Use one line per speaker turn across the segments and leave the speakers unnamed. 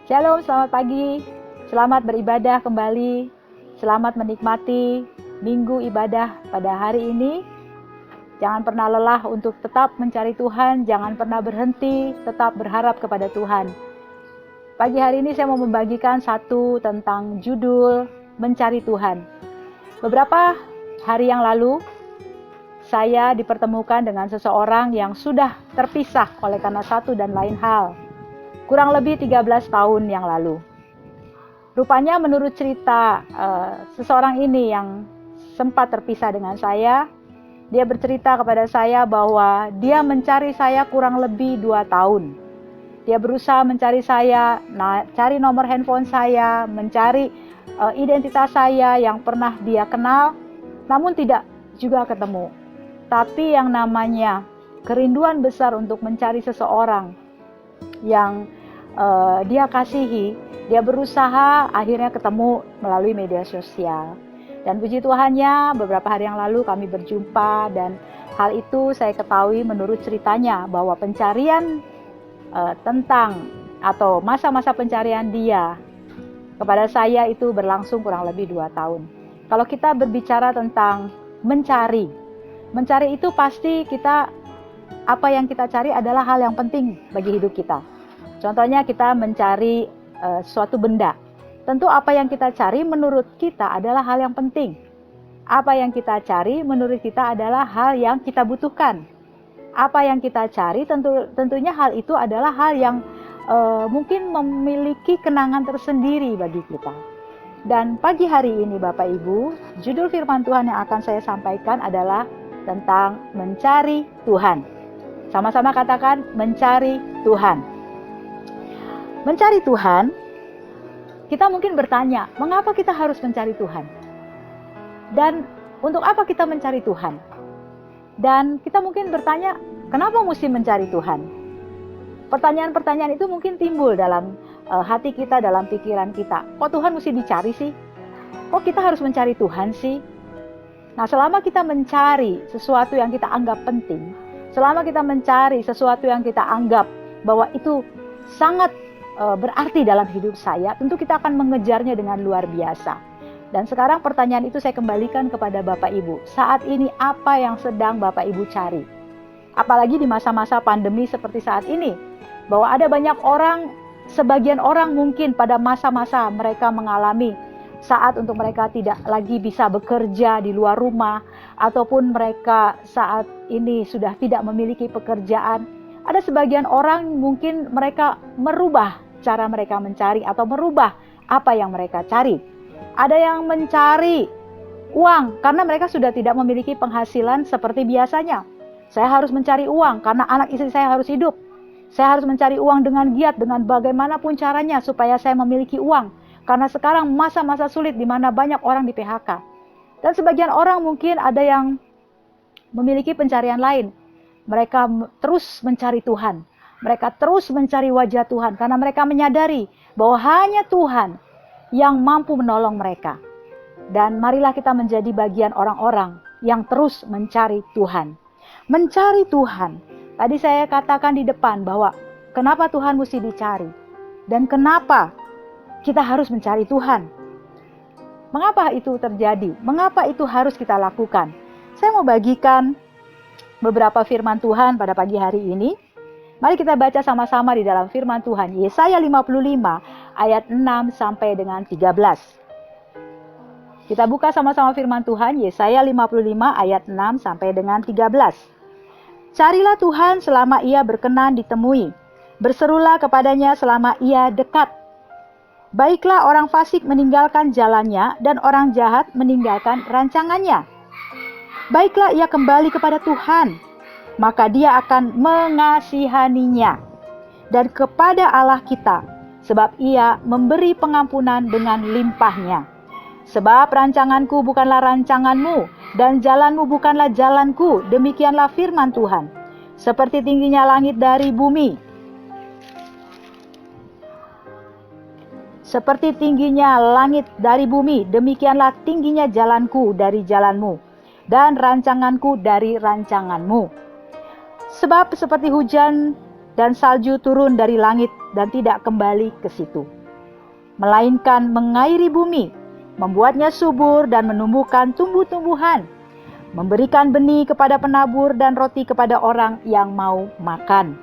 Shalom, selamat pagi. Selamat beribadah kembali. Selamat menikmati minggu ibadah pada hari ini. Jangan pernah lelah untuk tetap mencari Tuhan. Jangan pernah berhenti, tetap berharap kepada Tuhan. Pagi hari ini saya mau membagikan satu tentang judul Mencari Tuhan. Beberapa hari yang lalu, saya dipertemukan dengan seseorang yang sudah terpisah oleh karena satu dan lain hal. Kurang lebih 13 tahun yang lalu. Rupanya menurut cerita seseorang ini yang sempat terpisah dengan saya, dia bercerita kepada saya bahwa dia mencari saya kurang lebih 2 tahun. Dia berusaha mencari saya, cari nomor handphone saya, mencari identitas saya yang pernah dia kenal, namun tidak juga ketemu. Tapi yang namanya kerinduan besar untuk mencari seseorang yang dia kasihi, dia berusaha akhirnya ketemu melalui media sosial. Dan puji Tuhannya, beberapa hari yang lalu kami berjumpa dan hal itu saya ketahui menurut ceritanya bahwa pencarian tentang atau masa-masa pencarian dia kepada saya itu berlangsung kurang lebih 2 tahun. Kalau kita berbicara tentang mencari itu pasti apa yang kita cari adalah hal yang penting bagi hidup kita. Contohnya kita mencari suatu benda. Tentu apa yang kita cari menurut kita adalah hal yang penting. Apa yang kita cari menurut kita adalah hal yang kita butuhkan. Apa yang kita cari tentunya hal itu adalah hal yang mungkin memiliki kenangan tersendiri bagi kita. Dan pagi hari ini Bapak Ibu, judul firman Tuhan yang akan saya sampaikan adalah tentang mencari Tuhan. Sama-sama katakan mencari Tuhan. Mencari Tuhan, kita mungkin bertanya, mengapa kita harus mencari Tuhan? Dan untuk apa kita mencari Tuhan? Dan kita mungkin bertanya, kenapa mesti mencari Tuhan? Pertanyaan-pertanyaan itu mungkin timbul dalam hati kita, dalam pikiran kita. Kok Tuhan mesti dicari sih? Kok kita harus mencari Tuhan sih? Nah, selama kita mencari sesuatu yang kita anggap penting, selama kita mencari sesuatu yang kita anggap bahwa itu sangat berarti dalam hidup saya, tentu kita akan mengejarnya dengan luar biasa. Dan sekarang pertanyaan itu saya kembalikan kepada Bapak Ibu. Saat ini apa yang sedang Bapak Ibu cari? Apalagi di masa-masa pandemi seperti saat ini. Bahwa ada banyak orang, sebagian orang mungkin pada masa-masa mereka mengalami saat untuk mereka tidak lagi bisa bekerja di luar rumah, ataupun mereka saat ini sudah tidak memiliki pekerjaan. Ada sebagian orang mungkin mereka merubah cara mereka mencari atau merubah apa yang mereka cari. Ada yang mencari uang karena mereka sudah tidak memiliki penghasilan seperti biasanya. Saya harus mencari uang karena anak istri saya harus hidup. Saya harus mencari uang dengan giat, dengan bagaimanapun caranya supaya saya memiliki uang. Karena sekarang masa-masa sulit di mana banyak orang di PHK. Dan sebagian orang mungkin ada yang memiliki pencarian lain. Mereka terus mencari Tuhan. Mereka terus mencari wajah Tuhan karena mereka menyadari bahwa hanya Tuhan yang mampu menolong mereka. Dan marilah kita menjadi bagian orang-orang yang terus mencari Tuhan. Mencari Tuhan. Tadi saya katakan di depan bahwa kenapa Tuhan mesti dicari dan kenapa kita harus mencari Tuhan. Mengapa itu terjadi? Mengapa itu harus kita lakukan? Saya mau bagikan beberapa firman Tuhan pada pagi hari ini. Mari kita baca sama-sama di dalam firman Tuhan. Yesaya 55 ayat 6 sampai dengan 13. Kita buka sama-sama firman Tuhan. Yesaya 55 ayat 6 sampai dengan 13. Carilah Tuhan selama ia berkenan ditemui. Berserulah kepadanya selama ia dekat. Baiklah orang fasik meninggalkan jalannya dan orang jahat meninggalkan rancangannya. Baiklah ia kembali kepada Tuhan, maka dia akan mengasihaninya, dan kepada Allah kita, sebab ia memberi pengampunan dengan limpahnya. Sebab rancanganku bukanlah rancanganmu, dan jalanmu bukanlah jalanku, demikianlah firman Tuhan. Seperti tingginya langit dari bumi, demikianlah tingginya jalanku dari jalanmu, dan rancanganku dari rancanganmu. Sebab seperti hujan dan salju turun dari langit dan tidak kembali ke situ, melainkan mengairi bumi, membuatnya subur dan menumbuhkan tumbuh-tumbuhan, memberikan benih kepada penabur dan roti kepada orang yang mau makan.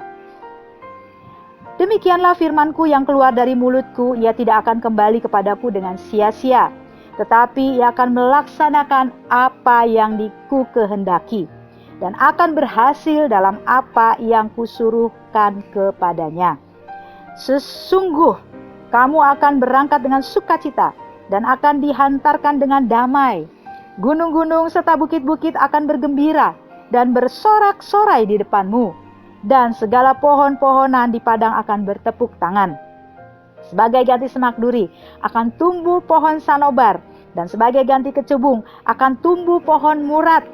Demikianlah firman-Ku yang keluar dari mulut-Ku, ia tidak akan kembali kepadaku dengan sia-sia, tetapi ia akan melaksanakan apa yang Ku kehendaki, dan akan berhasil dalam apa yang Kusuruhkan kepadanya. Sesungguh kamu akan berangkat dengan sukacita dan akan dihantarkan dengan damai. Gunung-gunung serta bukit-bukit akan bergembira dan bersorak-sorai di depanmu, dan segala pohon-pohonan di padang akan bertepuk tangan. Sebagai ganti semak duri akan tumbuh pohon sanobar, dan sebagai ganti kecubung akan tumbuh pohon murat,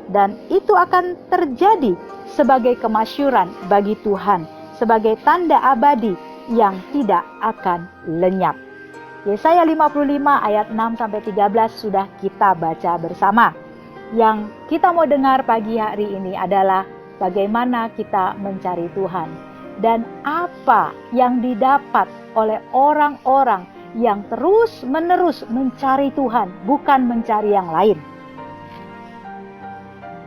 dan itu akan terjadi sebagai kemasyuran bagi Tuhan, sebagai tanda abadi yang tidak akan lenyap. Yesaya 55 ayat 6-13 sudah kita baca bersama. Yang kita mau dengar pagi hari ini adalah bagaimana kita mencari Tuhan dan apa yang didapat oleh orang-orang yang terus-menerus mencari Tuhan, bukan mencari yang lain.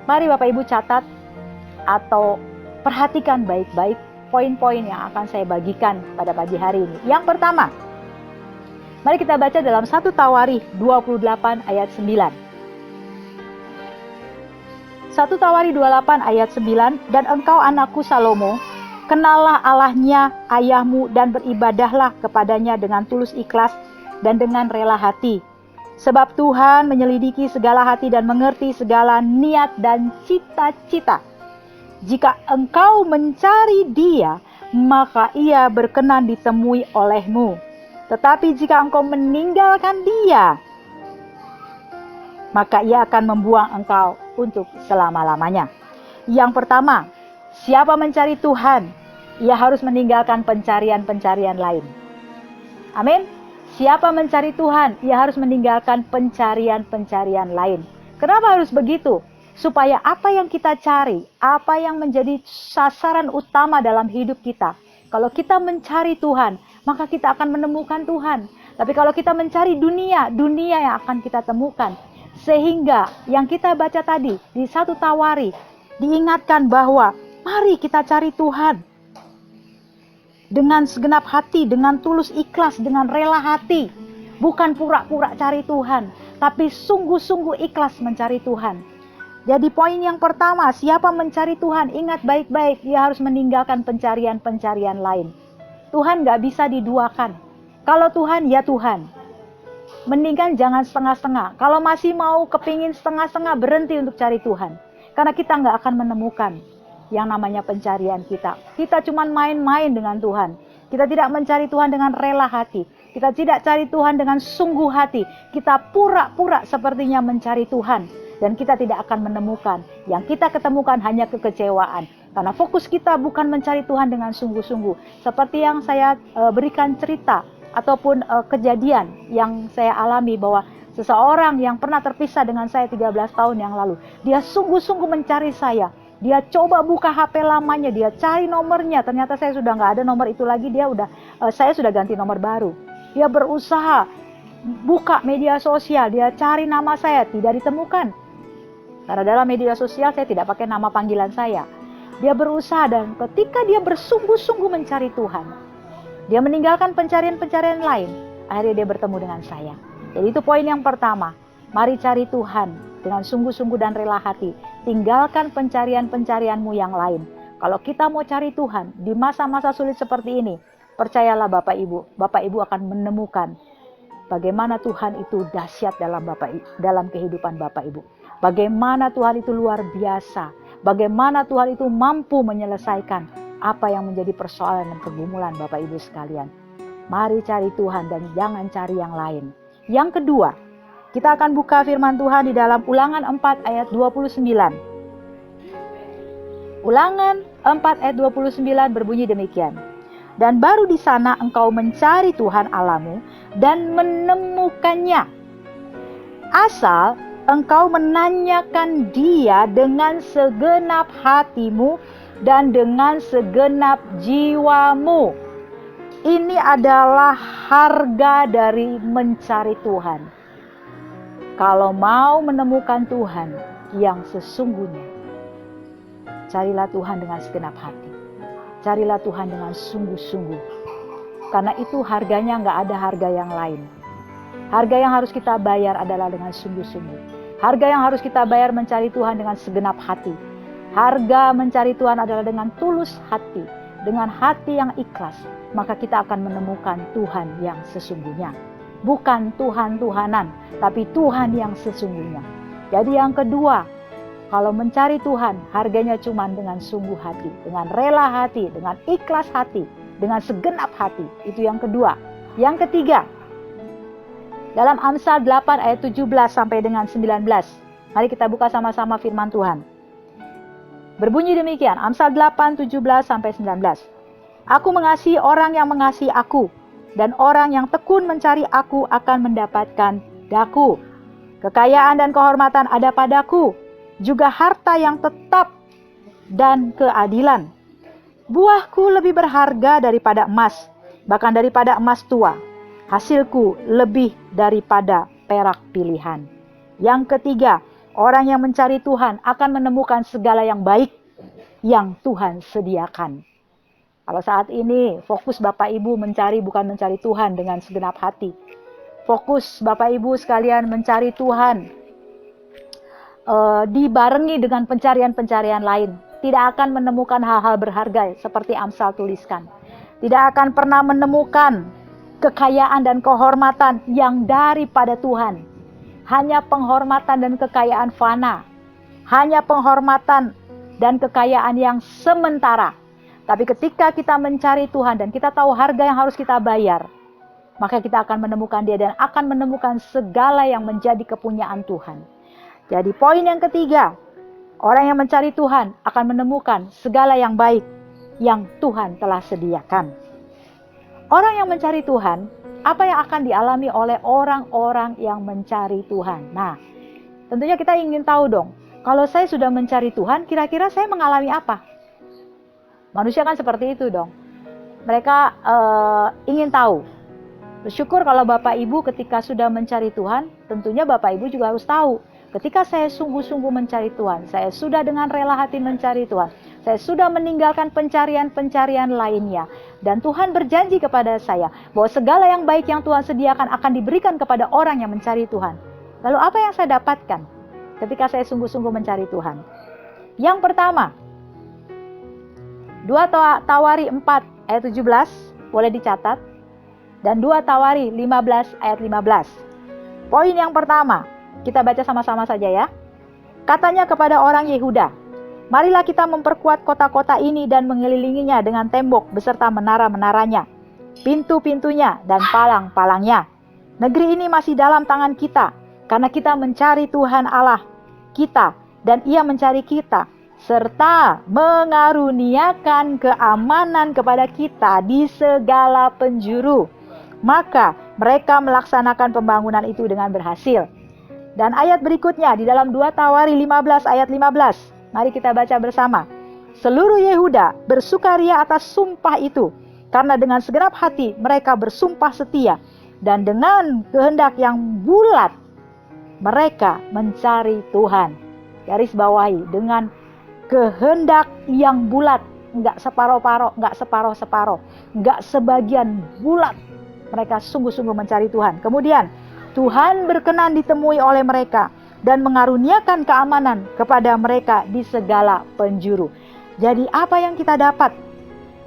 Mari Bapak Ibu catat atau perhatikan baik-baik poin-poin yang akan saya bagikan pada pagi hari ini. Yang pertama, mari kita baca dalam 1 Tawarikh 28 ayat 9. 1 Tawarikh 28 ayat 9, dan engkau anakku Salomo, kenallah Allahnya ayahmu dan beribadahlah kepadanya dengan tulus ikhlas dan dengan rela hati. Sebab Tuhan menyelidiki segala hati dan mengerti segala niat dan cita-cita. Jika engkau mencari Dia, maka Ia berkenan ditemui olehmu. Tetapi jika engkau meninggalkan Dia, maka Ia akan membuang engkau untuk selama-lamanya. Yang pertama, siapa mencari Tuhan, ia harus meninggalkan pencarian-pencarian lain. Amin. Siapa mencari Tuhan, ia harus meninggalkan pencarian-pencarian lain. Kenapa harus begitu? Supaya apa yang kita cari, apa yang menjadi sasaran utama dalam hidup kita. Kalau kita mencari Tuhan, maka kita akan menemukan Tuhan. Tapi kalau kita mencari dunia, dunia yang akan kita temukan. Sehingga yang kita baca tadi di 1 Tawarikh diingatkan bahwa mari kita cari Tuhan dengan segenap hati, dengan tulus ikhlas, dengan rela hati. Bukan pura-pura cari Tuhan, tapi sungguh-sungguh ikhlas mencari Tuhan. Jadi poin yang pertama, siapa mencari Tuhan, ingat baik-baik, dia harus meninggalkan pencarian-pencarian lain. Tuhan gak bisa diduakan. Kalau Tuhan, ya Tuhan. Mendingan jangan setengah-setengah. Kalau masih mau kepingin setengah-setengah, berhenti untuk cari Tuhan. Karena kita gak akan menemukan yang namanya pencarian kita. Kita cuma main-main dengan Tuhan. Kita tidak mencari Tuhan dengan rela hati. Kita tidak cari Tuhan dengan sungguh hati. Kita pura-pura sepertinya mencari Tuhan. Dan kita tidak akan menemukan. Yang kita ketemukan hanya kekecewaan. Karena fokus kita bukan mencari Tuhan dengan sungguh-sungguh. Seperti yang saya berikan cerita ataupun kejadian yang saya alami bahwa seseorang yang pernah terpisah dengan saya 13 tahun yang lalu. Dia sungguh-sungguh mencari saya. Dia coba buka HP lamanya, dia cari nomornya. Ternyata saya sudah nggak ada nomor itu lagi. Saya sudah ganti nomor baru. Dia berusaha buka media sosial, dia cari nama saya, tidak ditemukan. Karena dalam media sosial saya tidak pakai nama panggilan saya. Dia berusaha dan ketika dia bersungguh-sungguh mencari Tuhan, dia meninggalkan pencarian-pencarian lain. Akhirnya dia bertemu dengan saya. Jadi itu poin yang pertama. Mari cari Tuhan dengan sungguh-sungguh dan rela hati. Tinggalkan pencarian-pencarianmu yang lain. Kalau kita mau cari Tuhan di masa-masa sulit seperti ini, percayalah Bapak Ibu akan menemukan bagaimana Tuhan itu dahsyat dalam kehidupan Bapak Ibu. Bagaimana Tuhan itu luar biasa. Bagaimana Tuhan itu mampu menyelesaikan apa yang menjadi persoalan dan pergumulan Bapak Ibu sekalian. Mari cari Tuhan dan jangan cari yang lain. Yang kedua, kita akan buka firman Tuhan di dalam Ulangan 4 ayat 29. Ulangan 4 ayat 29 berbunyi demikian. Dan baru di sana engkau mencari Tuhan Allahmu dan menemukannya. Asal engkau menanyakan Dia dengan segenap hatimu dan dengan segenap jiwamu. Ini adalah harga dari mencari Tuhan. Kalau mau menemukan Tuhan yang sesungguhnya, carilah Tuhan dengan segenap hati. Carilah Tuhan dengan sungguh-sungguh. Karena itu harganya nggak ada harga yang lain. Harga yang harus kita bayar adalah dengan sungguh-sungguh. Harga yang harus kita bayar mencari Tuhan dengan segenap hati. Harga mencari Tuhan adalah dengan tulus hati, dengan hati yang ikhlas. Maka kita akan menemukan Tuhan yang sesungguhnya. Bukan Tuhan-Tuhanan, tapi Tuhan yang sesungguhnya. Jadi yang kedua, kalau mencari Tuhan, harganya cuma dengan sungguh hati, dengan rela hati, dengan ikhlas hati, dengan segenap hati. Itu yang kedua. Yang ketiga, dalam Amsal 8 ayat 17 sampai dengan 19. Mari kita buka sama-sama firman Tuhan. Berbunyi demikian, Amsal 8, 17 sampai 19. Aku mengasihi orang yang mengasihi aku, dan orang yang tekun mencari aku akan mendapatkan daku. Kekayaan dan kehormatan ada padaku, juga harta yang tetap dan keadilan. Buahku lebih berharga daripada emas, bahkan daripada emas tua. Hasilku lebih daripada perak pilihan. Yang ketiga, orang yang mencari Tuhan akan menemukan segala yang baik yang Tuhan sediakan. Kalau saat ini fokus Bapak Ibu mencari bukan mencari Tuhan dengan segenap hati. Fokus Bapak Ibu sekalian mencari Tuhan dibarengi dengan pencarian-pencarian lain. Tidak akan menemukan hal-hal berharga seperti Amsal tuliskan. Tidak akan pernah menemukan kekayaan dan kehormatan yang daripada Tuhan. Hanya penghormatan dan kekayaan fana. Hanya penghormatan dan kekayaan yang sementara. Tapi ketika kita mencari Tuhan dan kita tahu harga yang harus kita bayar, maka kita akan menemukan Dia dan akan menemukan segala yang menjadi kepunyaan Tuhan. Jadi poin yang ketiga, orang yang mencari Tuhan akan menemukan segala yang baik yang Tuhan telah sediakan. Orang yang mencari Tuhan, apa yang akan dialami oleh orang-orang yang mencari Tuhan? Nah, tentunya kita ingin tahu dong, kalau saya sudah mencari Tuhan, kira-kira saya mengalami apa? Manusia kan seperti itu dong. Mereka ingin tahu. Bersyukur kalau Bapak Ibu ketika sudah mencari Tuhan, tentunya Bapak Ibu juga harus tahu. Ketika saya sungguh-sungguh mencari Tuhan, saya sudah dengan rela hati mencari Tuhan. Saya sudah meninggalkan pencarian-pencarian lainnya. Dan Tuhan berjanji kepada saya bahwa segala yang baik yang Tuhan sediakan akan diberikan kepada orang yang mencari Tuhan. Lalu apa yang saya dapatkan ketika saya sungguh-sungguh mencari Tuhan? Yang pertama, 2 Tawari 4 ayat 17 boleh dicatat. Dan 2 Tawari 15 ayat 15. Poin yang pertama, kita baca sama-sama saja ya. Katanya kepada orang Yehuda, marilah kita memperkuat kota-kota ini dan mengelilinginya dengan tembok beserta menara-menaranya, pintu-pintunya dan palang-palangnya. Negeri ini masih dalam tangan kita, karena kita mencari Tuhan Allah kita dan Ia mencari kita, serta mengaruniakan keamanan kepada kita di segala penjuru. Maka mereka melaksanakan pembangunan itu dengan berhasil. Dan ayat berikutnya di dalam 2 Tawari 15 ayat 15. Mari kita baca bersama. Seluruh Yehuda bersukaria atas sumpah itu, karena dengan segenap hati mereka bersumpah setia, dan dengan kehendak yang bulat mereka mencari Tuhan. Garis bawahi, dengan kehendak yang bulat, enggak separoh-paroh, enggak separoh-separoh, enggak sebagian, bulat. Mereka sungguh-sungguh mencari Tuhan. Kemudian Tuhan berkenan ditemui oleh mereka dan mengaruniakan keamanan kepada mereka di segala penjuru. Jadi apa yang kita dapat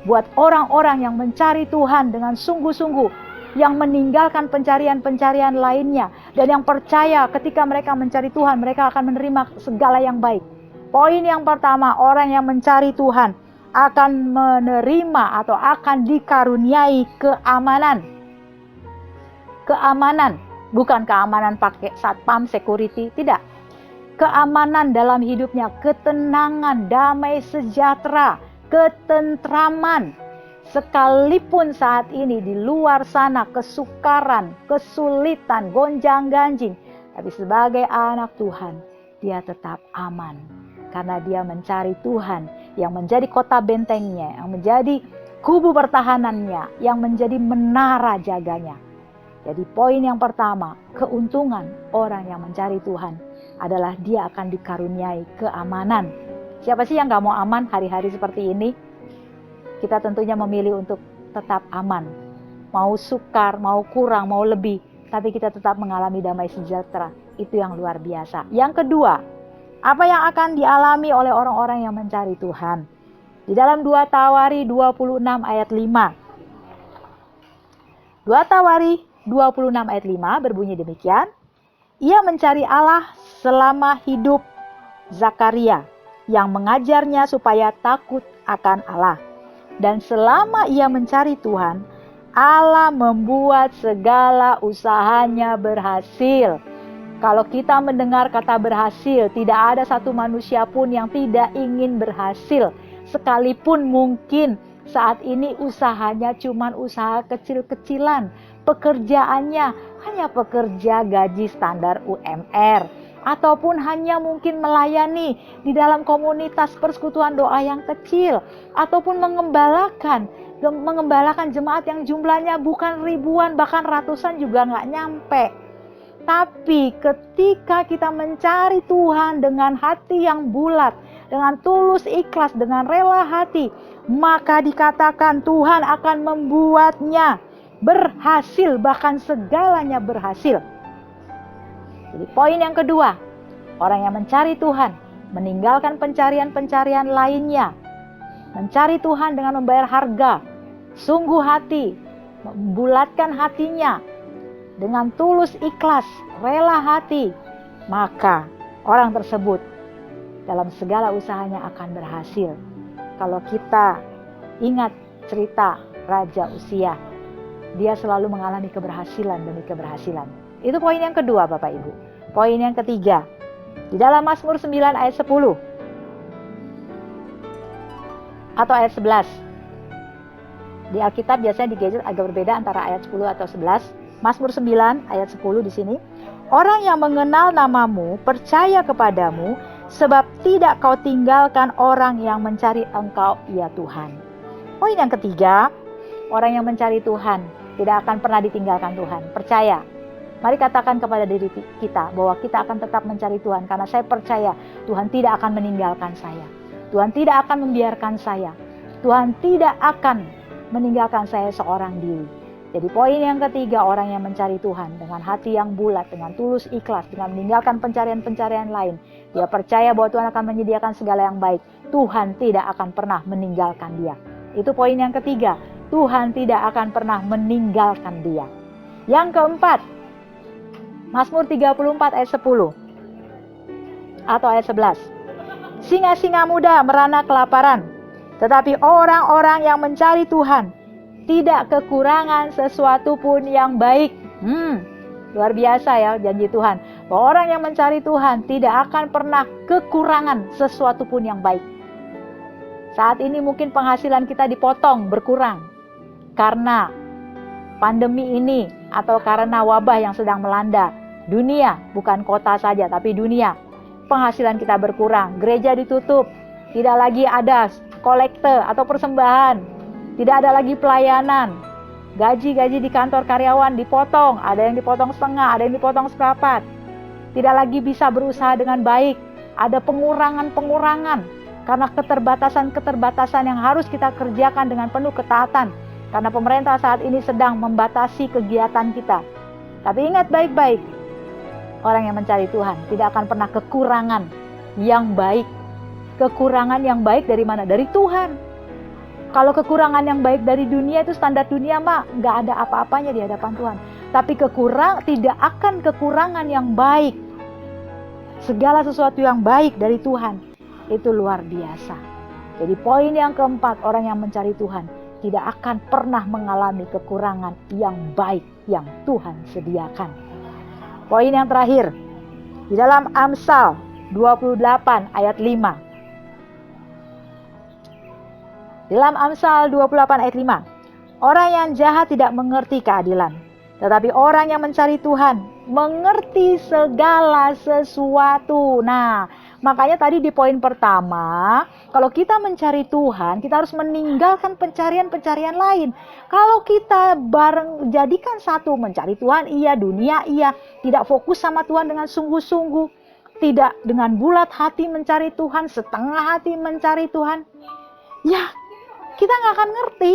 buat orang-orang yang mencari Tuhan dengan sungguh-sungguh, yang meninggalkan pencarian-pencarian lainnya, dan yang percaya ketika mereka mencari Tuhan, mereka akan menerima segala yang baik. Poin yang pertama, orang yang mencari Tuhan akan menerima atau akan dikaruniai keamanan. Keamanan, bukan keamanan pakai satpam, security, tidak. Keamanan dalam hidupnya, ketenangan, damai sejahtera, ketentraman. Sekalipun saat ini di luar sana kesukaran, kesulitan, gonjang-ganjing, tapi sebagai anak Tuhan, dia tetap aman. Karena dia mencari Tuhan yang menjadi kota bentengnya, yang menjadi kubu pertahanannya yang menjadi menara jaganya. Jadi poin yang pertama, keuntungan orang yang mencari Tuhan adalah dia akan dikaruniai keamanan. Siapa sih yang gak mau aman hari-hari seperti ini? Kita tentunya memilih untuk tetap aman. Mau sukar, mau kurang, mau lebih, tapi kita tetap mengalami damai sejahtera. Itu yang luar biasa. Yang kedua, apa yang akan dialami oleh orang-orang yang mencari Tuhan? Di dalam 2 Tawari 26 ayat 5. 2 Tawari 26 ayat 5 berbunyi demikian. Ia mencari Allah selama hidup Zakaria yang mengajarnya supaya takut akan Allah. Dan selama ia mencari Tuhan, Allah membuat segala usahanya berhasil. Kalau kita mendengar kata berhasil, tidak ada satu manusia pun yang tidak ingin berhasil. Sekalipun mungkin saat ini usahanya cuma usaha kecil-kecilan. Pekerjaannya hanya pekerja gaji standar UMR. Ataupun hanya mungkin melayani di dalam komunitas persekutuan doa yang kecil. Ataupun mengembalakan jemaat yang jumlahnya bukan ribuan, bahkan ratusan juga nggak nyampe. Tapi ketika kita mencari Tuhan dengan hati yang bulat, dengan tulus ikhlas, dengan rela hati, maka dikatakan Tuhan akan membuatnya berhasil, bahkan segalanya berhasil. Jadi poin yang kedua, orang yang mencari Tuhan meninggalkan pencarian-pencarian lainnya, mencari Tuhan dengan membayar harga, sungguh hati, membulatkan hatinya, dengan tulus ikhlas, rela hati, maka orang tersebut dalam segala usahanya akan berhasil. Kalau kita ingat cerita Raja Uzia, dia selalu mengalami keberhasilan demi keberhasilan. Itu poin yang kedua Bapak Ibu. Poin yang ketiga, di dalam Mazmur 9 ayat 10 atau ayat 11. Di Alkitab biasanya digeser agak berbeda antara ayat 10 atau 11. Mazmur 9 ayat 10 di sini. Orang yang mengenal namamu percaya kepadamu, sebab tidak kau tinggalkan orang yang mencari Engkau, ya Tuhan. Poin yang ketiga, orang yang mencari Tuhan tidak akan pernah ditinggalkan Tuhan. Percaya. Mari katakan kepada diri kita bahwa kita akan tetap mencari Tuhan, karena saya percaya Tuhan tidak akan meninggalkan saya. Tuhan tidak akan membiarkan saya. Tuhan tidak akan meninggalkan saya seorang diri. Jadi poin yang ketiga, orang yang mencari Tuhan dengan hati yang bulat, dengan tulus ikhlas, dengan meninggalkan pencarian-pencarian lain. Dia percaya bahwa Tuhan akan menyediakan segala yang baik. Tuhan tidak akan pernah meninggalkan dia. Itu poin yang ketiga, Tuhan tidak akan pernah meninggalkan dia. Yang keempat, Mazmur 34 ayat 10 atau ayat 11. Singa-singa muda merana kelaparan, tetapi orang-orang yang mencari Tuhan tidak kekurangan sesuatu pun yang baik. Luar biasa ya janji Tuhan. Bahwa orang yang mencari Tuhan tidak akan pernah kekurangan sesuatu pun yang baik. Saat ini mungkin penghasilan kita dipotong, berkurang. Karena pandemi ini atau karena wabah yang sedang melanda dunia. Bukan kota saja tapi dunia. Penghasilan kita berkurang. Gereja ditutup. Tidak lagi ada kolekte atau persembahan. Tidak ada lagi pelayanan. Gaji-gaji di kantor karyawan dipotong. Ada yang dipotong setengah, ada yang dipotong seperempat. Tidak lagi bisa berusaha dengan baik. Ada pengurangan-pengurangan. Karena keterbatasan-keterbatasan yang harus kita kerjakan dengan penuh ketaatan. Karena pemerintah saat ini sedang membatasi kegiatan kita. Tapi ingat baik-baik. Orang yang mencari Tuhan tidak akan pernah kekurangan yang baik. Kekurangan yang baik dari mana? Dari Tuhan. Kalau kekurangan yang baik dari dunia itu standar dunia mah nggak ada apa-apanya di hadapan Tuhan. Tapi tidak akan kekurangan yang baik. Segala sesuatu yang baik dari Tuhan itu luar biasa. Jadi poin yang keempat, orang yang mencari Tuhan tidak akan pernah mengalami kekurangan yang baik yang Tuhan sediakan. Poin yang terakhir, di dalam Amsal 28 ayat 5. Dalam Amsal 28 ayat 5, orang yang jahat tidak mengerti keadilan, tetapi orang yang mencari Tuhan mengerti segala sesuatu. Nah, Makanya tadi di poin pertama, kalau kita mencari Tuhan, kita harus meninggalkan pencarian-pencarian lain. Kalau kita bareng jadikan satu, mencari Tuhan iya, dunia iya, tidak fokus sama Tuhan dengan sungguh-sungguh, tidak dengan bulat hati mencari Tuhan, setengah hati mencari Tuhan, ya kita nggak akan ngerti,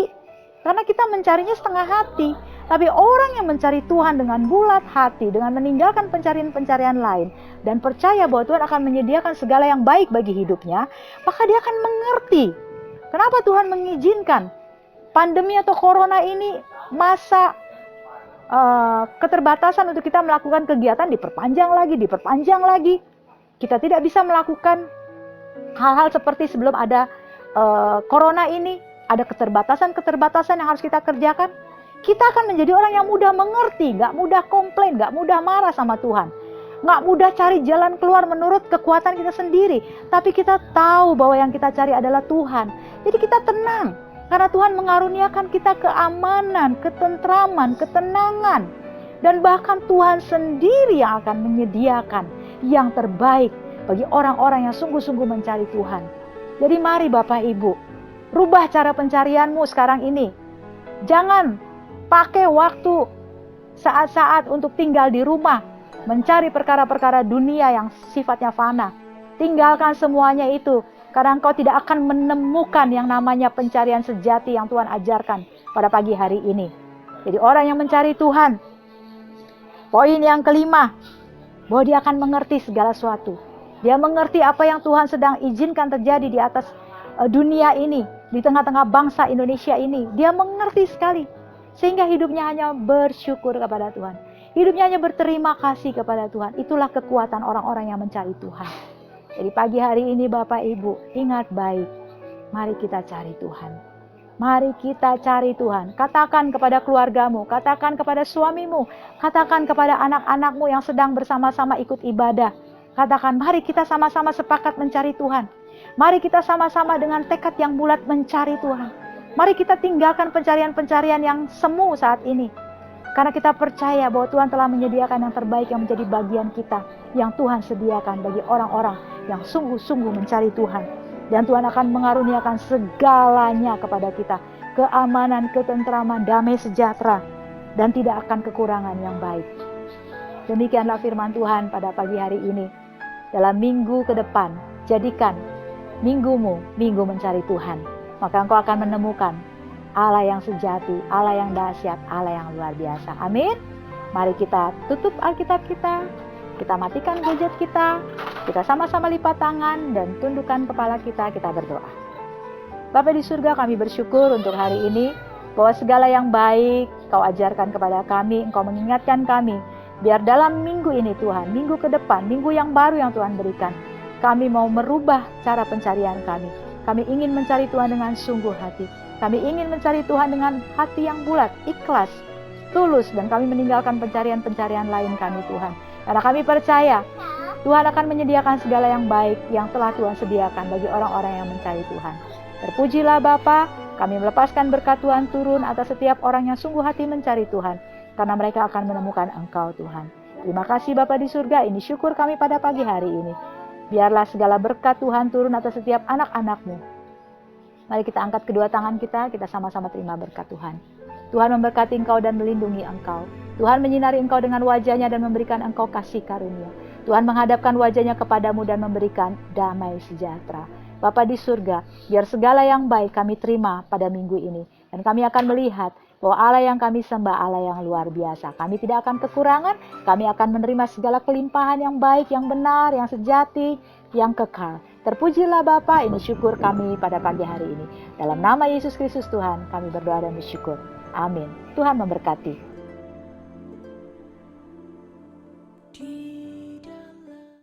karena kita mencarinya setengah hati. Tapi orang yang mencari Tuhan dengan bulat hati, dengan meninggalkan pencarian-pencarian lain, dan percaya bahwa Tuhan akan menyediakan segala yang baik bagi hidupnya, maka dia akan mengerti kenapa Tuhan mengizinkan pandemi atau corona ini, masa keterbatasan untuk kita melakukan kegiatan diperpanjang lagi. Kita tidak bisa melakukan hal-hal seperti sebelum ada corona ini. Ada keterbatasan-keterbatasan yang harus kita kerjakan. Kita akan menjadi orang yang mudah mengerti, gak mudah komplain, gak mudah marah sama Tuhan. Gak mudah cari jalan keluar menurut kekuatan kita sendiri. Tapi kita tahu bahwa yang kita cari adalah Tuhan. Jadi kita tenang. Karena Tuhan mengaruniakan kita keamanan, ketentraman, ketenangan. Dan bahkan Tuhan sendiri yang akan menyediakan yang terbaik bagi orang-orang yang sungguh-sungguh mencari Tuhan. Jadi mari Bapak Ibu, rubah cara pencarianmu sekarang ini. Jangan pakai waktu saat-saat untuk tinggal di rumah, mencari perkara-perkara dunia yang sifatnya fana. Tinggalkan semuanya itu, karena engkau tidak akan menemukan yang namanya pencarian sejati yang Tuhan ajarkan pada pagi hari ini. Jadi orang yang mencari Tuhan, poin yang kelima, bahwa dia akan mengerti segala sesuatu. Dia mengerti apa yang Tuhan sedang izinkan terjadi di atas dunia ini, di tengah-tengah bangsa Indonesia ini. Dia mengerti sekali, sehingga hidupnya hanya bersyukur kepada Tuhan. Hidupnya hanya berterima kasih kepada Tuhan. Itulah kekuatan orang-orang yang mencari Tuhan. Jadi pagi hari ini Bapak Ibu, ingat baik, mari kita cari Tuhan. Mari kita cari Tuhan. Katakan kepada keluargamu, katakan kepada suamimu, katakan kepada anak-anakmu yang sedang bersama-sama ikut ibadah. Katakan, mari kita sama-sama sepakat mencari Tuhan. Mari kita sama-sama dengan tekad yang bulat mencari Tuhan. Mari kita tinggalkan pencarian-pencarian yang semu saat ini. Karena kita percaya bahwa Tuhan telah menyediakan yang terbaik yang menjadi bagian kita. Yang Tuhan sediakan bagi orang-orang yang sungguh-sungguh mencari Tuhan. Dan Tuhan akan mengaruniakan segalanya kepada kita. Keamanan, ketentraman, damai sejahtera. Dan tidak akan kekurangan yang baik. Demikianlah firman Tuhan pada pagi hari ini. Dalam minggu ke depan, jadikan minggumu minggu mencari Tuhan. Maka engkau akan menemukan Allah yang sejati, Allah yang dahsyat, Allah yang luar biasa. Amin. Mari kita tutup Alkitab kita matikan gadget kita sama-sama lipat tangan dan tundukkan kepala kita berdoa. Bapa di surga, kami bersyukur untuk hari ini bahwa segala yang baik Kau ajarkan kepada kami, Engkau mengingatkan kami, biar dalam minggu ini Tuhan, minggu ke depan, minggu yang baru yang Tuhan berikan, kami mau merubah cara pencarian kami. Kami ingin mencari Tuhan dengan sungguh hati. Kami ingin mencari Tuhan dengan hati yang bulat, ikhlas, tulus, dan kami meninggalkan pencarian-pencarian lain kami Tuhan. Karena kami percaya Tuhan akan menyediakan segala yang baik yang telah Tuhan sediakan bagi orang-orang yang mencari Tuhan. Terpujilah Bapa, kami melepaskan berkat Tuhan turun atas setiap orang yang sungguh hati mencari Tuhan. Karena mereka akan menemukan Engkau Tuhan. Terima kasih Bapa di surga, ini syukur kami pada pagi hari ini. Biarlah segala berkat Tuhan turun atas setiap anak-anak-Mu. Mari kita angkat kedua tangan kita sama-sama terima berkat Tuhan. Tuhan memberkati engkau dan melindungi engkau. Tuhan menyinari engkau dengan wajahnya dan memberikan engkau kasih karunia. Tuhan menghadapkan wajahnya kepadamu dan memberikan damai sejahtera. Bapa di surga, biar segala yang baik kami terima pada minggu ini. Dan kami akan melihat bahwa Allah yang kami sembah Allah yang luar biasa. Kami tidak akan kekurangan, kami akan menerima segala kelimpahan yang baik, yang benar, yang sejati, yang kekal. Terpujilah Bapa, ini syukur kami pada pagi hari ini. Dalam nama Yesus Kristus Tuhan, kami berdoa dan bersyukur. Amin. Tuhan memberkati.